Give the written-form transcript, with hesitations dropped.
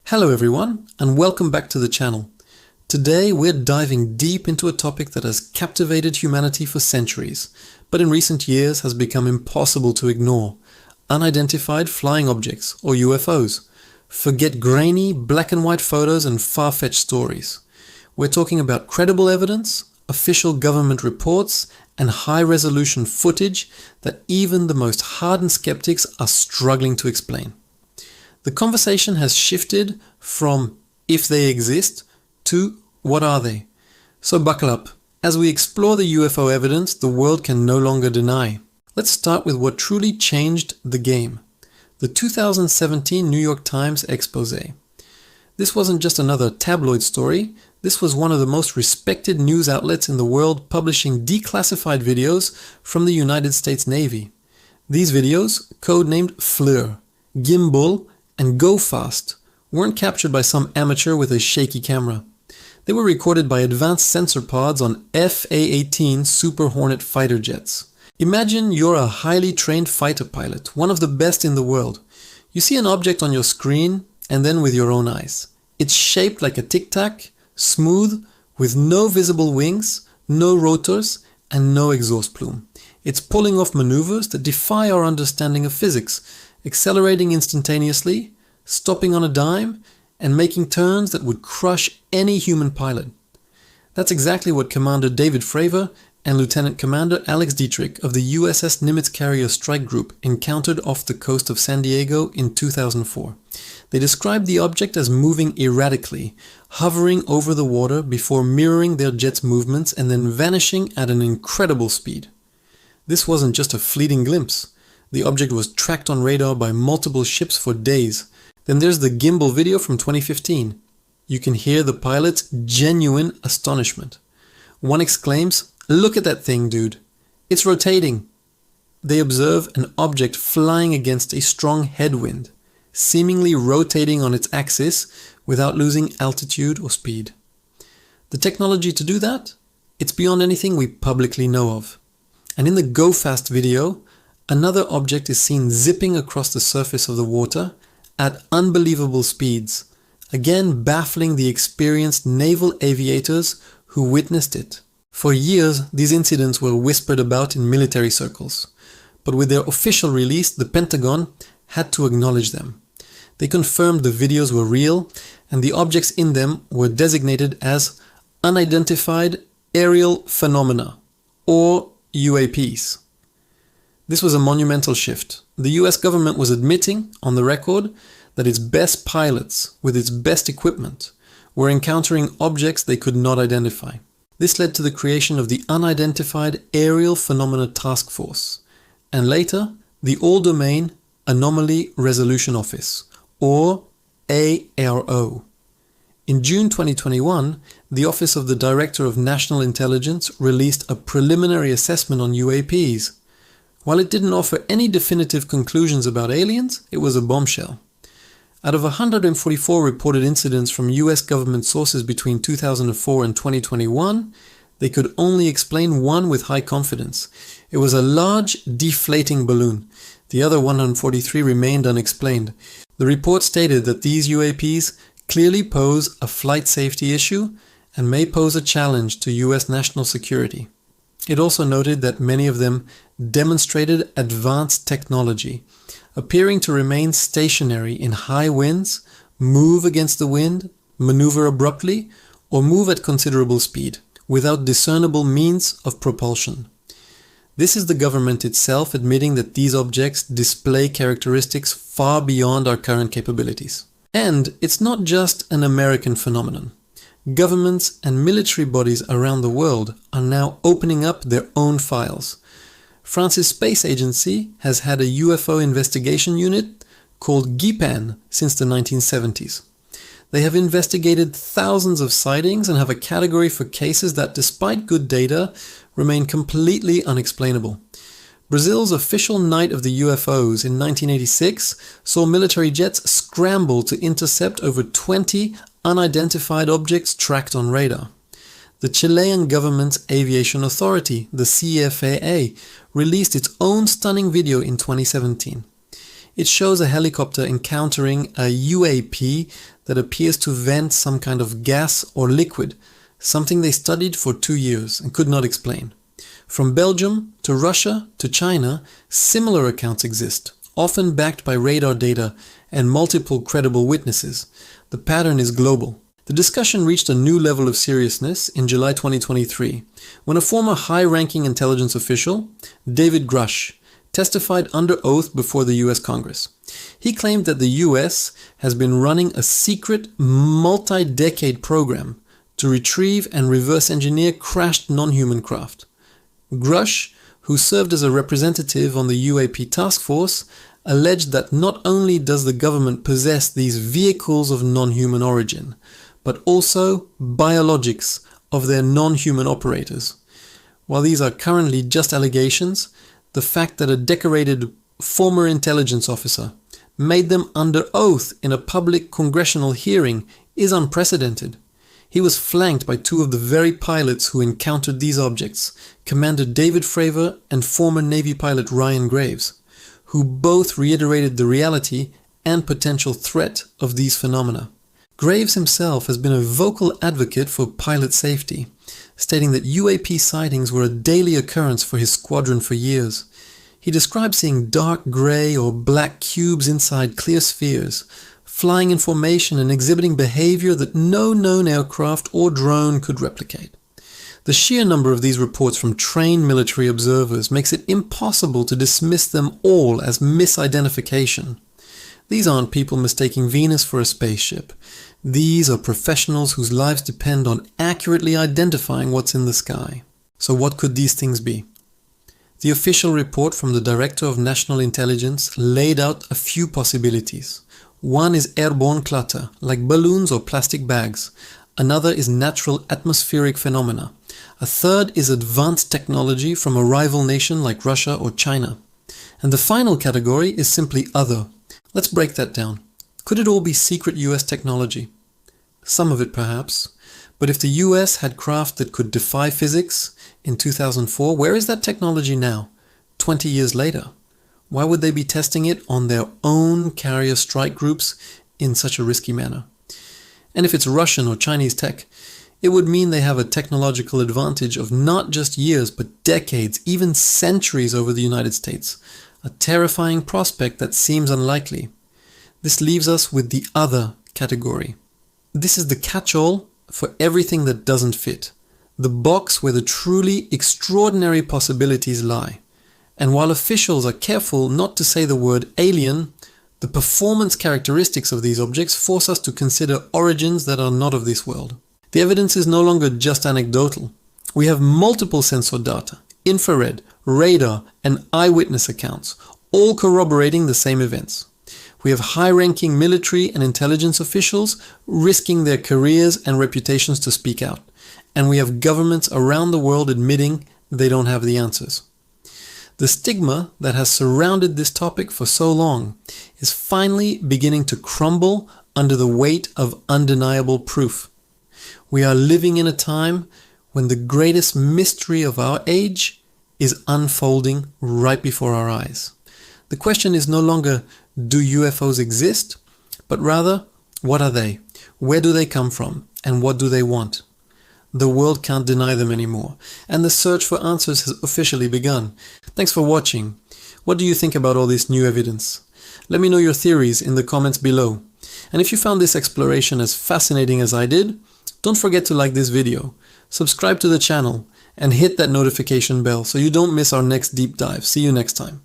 Hello everyone, and welcome back to the channel. Today we're diving deep into a topic that has captivated humanity for centuries, but in recent years has become impossible to ignore: unidentified flying objects, or UFOs. Forget grainy, black and white photos and far-fetched stories. We're talking about credible evidence, official government reports, and high-resolution footage that even the most hardened skeptics are struggling to explain. The conversation has shifted from if they exist to what are they? So buckle up. As we explore the UFO evidence the world can no longer deny. Let's start with what truly changed the game: the 2017 New York Times expose. This wasn't just another tabloid story. This was one of the most respected news outlets in the world, publishing declassified videos from the United States Navy. These videos, codenamed FLIR, Gimbal, and Go Fast, weren't captured by some amateur with a shaky camera. They were recorded by advanced sensor pods on FA-18 Super Hornet fighter jets. Imagine you're a highly trained fighter pilot, one of the best in the world. You see an object on your screen, and then with your own eyes. It's shaped like a tic-tac, smooth, with no visible wings, no rotors, and no exhaust plume. It's pulling off maneuvers that defy our understanding of physics, accelerating instantaneously, stopping on a dime, and making turns that would crush any human pilot. That's exactly what Commander David Fravor and Lieutenant Commander Alex Dietrich of the USS Nimitz Carrier Strike Group encountered off the coast of San Diego in 2004. They described the object as moving erratically, hovering over the water before mirroring their jet's movements and then vanishing at an incredible speed. This wasn't just a fleeting glimpse. The object was tracked on radar by multiple ships for days. Then there's the gimbal video from 2015. You can hear the pilot's genuine astonishment. One exclaims, "Look at that thing, dude. It's rotating." They observe an object flying against a strong headwind, seemingly rotating on its axis without losing altitude or speed. The technology to do that? It's beyond anything we publicly know of. And in the Go Fast video, another object is seen zipping across the surface of the water at unbelievable speeds, again baffling the experienced naval aviators who witnessed it. For years, these incidents were whispered about in military circles, but with their official release, the Pentagon had to acknowledge them. They confirmed the videos were real, and the objects in them were designated as unidentified aerial phenomena, or UAPs. This was a monumental shift. The US government was admitting, on the record, that its best pilots, with its best equipment, were encountering objects they could not identify. This led to the creation of the Unidentified Aerial Phenomena Task Force, and later, the All-Domain Anomaly Resolution Office, or ARO. In June 2021, the Office of the Director of National Intelligence released a preliminary assessment on UAPs. While it didn't offer any definitive conclusions about aliens, it was a bombshell. Out of 144 reported incidents from US government sources between 2004 and 2021, they could only explain one with high confidence. It was a large, deflating balloon. The other 143 remained unexplained. The report stated that these UAPs clearly pose a flight safety issue and may pose a challenge to US national security. It also noted that many of them demonstrated advanced technology, appearing to remain stationary in high winds, move against the wind, maneuver abruptly, or move at considerable speed, without discernible means of propulsion. This is the government itself admitting that these objects display characteristics far beyond our current capabilities. And it's not just an American phenomenon. Governments and military bodies around the world are now opening up their own files. France's space agency has had a UFO investigation unit called GIPAN since the 1970s. They have investigated thousands of sightings and have a category for cases that, despite good data, remain completely unexplainable. Brazil's official Night of the UFOs in 1986 saw military jets scramble to intercept over 20 unidentified objects tracked on radar. The Chilean government's aviation authority, the CFAA, released its own stunning video in 2017. It shows a helicopter encountering a UAP that appears to vent some kind of gas or liquid, something they studied for 2 years and could not explain. From Belgium to Russia to China, similar accounts exist, often backed by radar data and multiple credible witnesses. The pattern is global. The discussion reached a new level of seriousness in July 2023, when a former high-ranking intelligence official, David Grush, testified under oath before the US Congress. He claimed that the US has been running a secret, multi-decade program to retrieve and reverse engineer crashed non-human craft. Grush, who served as a representative on the UAP task force, alleged that not only does the government possess these vehicles of non-human origin, but also biologics of their non-human operators. While these are currently just allegations, the fact that a decorated former intelligence officer made them under oath in a public congressional hearing is unprecedented. He was flanked by two of the very pilots who encountered these objects, Commander David Fravor and former Navy pilot Ryan Graves, who both reiterated the reality and potential threat of these phenomena. Graves himself has been a vocal advocate for pilot safety, stating that UAP sightings were a daily occurrence for his squadron for years. He described seeing dark grey or black cubes inside clear spheres, flying in formation and exhibiting behavior that no known aircraft or drone could replicate. The sheer number of these reports from trained military observers makes it impossible to dismiss them all as misidentification. These aren't people mistaking Venus for a spaceship. These are professionals whose lives depend on accurately identifying what's in the sky. So what could these things be? The official report from the Director of National Intelligence laid out a few possibilities. One is airborne clutter, like balloons or plastic bags. Another is natural atmospheric phenomena. A third is advanced technology from a rival nation like Russia or China. And the final category is simply other. Let's break that down. Could it all be secret US technology? Some of it perhaps. But if the US had craft that could defy physics in 2004, where is that technology now, 20 years later? Why would they be testing it on their own carrier strike groups in such a risky manner? And if it's Russian or Chinese tech, it would mean they have a technological advantage of not just years, but decades, even centuries over the United States. A terrifying prospect that seems unlikely. This leaves us with the other category. This is the catch-all for everything that doesn't fit. The box where the truly extraordinary possibilities lie. And while officials are careful not to say the word alien, the performance characteristics of these objects force us to consider origins that are not of this world. The evidence is no longer just anecdotal. We have multiple sensor data, infrared, radar, and eyewitness accounts, all corroborating the same events. We have high-ranking military and intelligence officials risking their careers and reputations to speak out. And we have governments around the world admitting they don't have the answers. The stigma that has surrounded this topic for so long is finally beginning to crumble under the weight of undeniable proof. We are living in a time when the greatest mystery of our age is unfolding right before our eyes. The question is no longer, do UFOs exist? But rather, what are they? Where do they come from? And what do they want? The world can't deny them anymore, and the search for answers has officially begun. Thanks for watching. What do you think about all this new evidence? Let me know your theories in the comments below. And if you found this exploration as fascinating as I did, don't forget to like this video, subscribe to the channel, and hit that notification bell so you don't miss our next deep dive. See you next time.